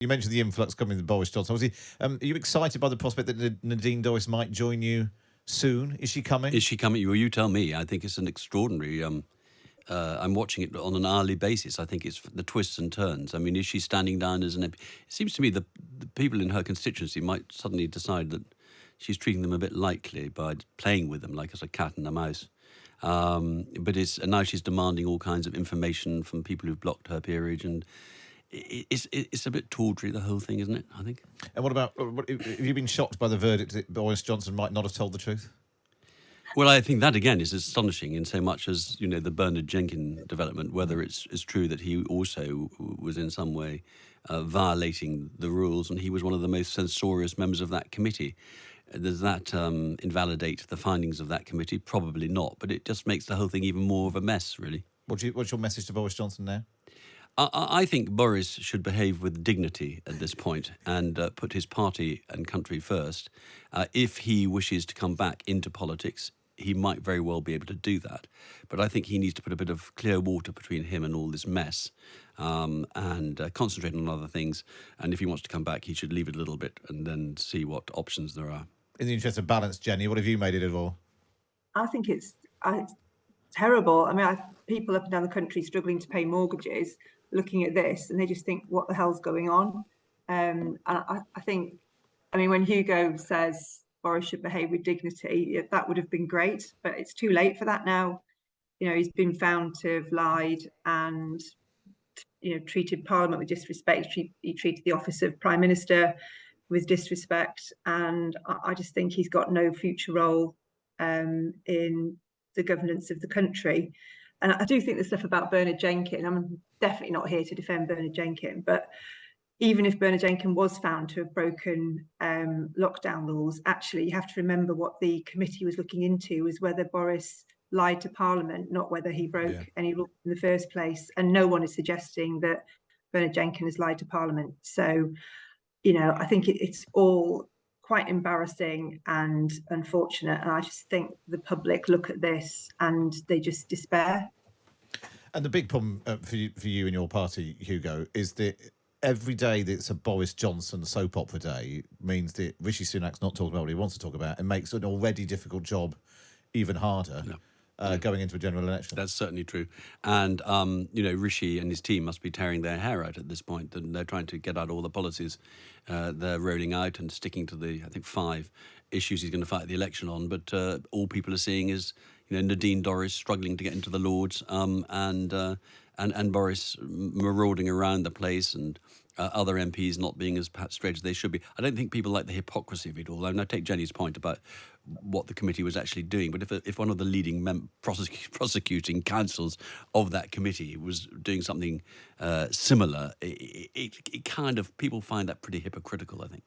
You mentioned the influx coming with Boris Johnson. Are you excited by the prospect that Nadine Dorries might join you soon? Is she coming? Is she coming? Well, you tell me. I think it's an extraordinary... I'm watching it on an hourly basis. I think it's the twists and turns. I mean, is she standing down as an MP? It seems to me the people in her constituency might suddenly decide that she's treating them a bit lightly by playing with them like it's a cat and a mouse. But now she's demanding all kinds of information from people who've blocked her peerage, and it's a bit tawdry, the whole thing, isn't it, I think? And what about, have you been shocked by the verdict that Boris Johnson might not have told the truth? Well, I think that, again, is astonishing in so much as, the Bernard Jenkins development, whether it's true that he also was in some way violating the rules, and he was one of the most censorious members of that committee. Does that invalidate the findings of that committee? Probably not, but it just makes the whole thing even more of a mess, really. What's your message to Boris Johnson now? I think Boris should behave with dignity at this point and put his party and country first. If he wishes to come back into politics, he might very well be able to do that. But I think he needs to put a bit of clear water between him and all this mess and concentrate on other things. And if he wants to come back, he should leave it a little bit and then see what options there are. In the interest of balance, Jenny, what have you made it of all? I think it's terrible. I mean, people up and down the country struggling to pay mortgages, looking at this, and they just think, what the hell's going on? And I think, when Hugo says Boris should behave with dignity, that would have been great, but it's too late for that now. He's been found to have lied and, treated Parliament with disrespect. He treated the office of Prime Minister with disrespect, and I just think he's got no future role in the governance of the country. And I do think the stuff about Bernard Jenkins, I'm definitely not here to defend Bernard Jenkins, but even if Bernard Jenkins was found to have broken lockdown rules, actually you have to remember what the committee was looking into was whether Boris lied to Parliament, not whether he broke any rules in the first place. And no one is suggesting that Bernard Jenkins has lied to Parliament. So, I think it's all quite embarrassing and unfortunate. And I just think the public look at this and they just despair. And the big problem for you and your party, Hugo, is that every day that's a Boris Johnson soap opera day means that Rishi Sunak's not talking about what he wants to talk about and makes an already difficult job even harder. Going into a general election. That's certainly true. And, Rishi and his team must be tearing their hair out at this point, and they're trying to get out all the policies they're rolling out and sticking to the, I think, 5 issues he's going to fight the election on. But all people are seeing is, Nadine Dorries struggling to get into the Lords and Boris marauding around the place and other MPs not being as perhaps straight as they should be. I don't think people like the hypocrisy of it all. I take Jenny's point about what the committee was actually doing, but if one of the leading prosecuting counsels of that committee was doing something similar, it kind of, people find that pretty hypocritical, I think.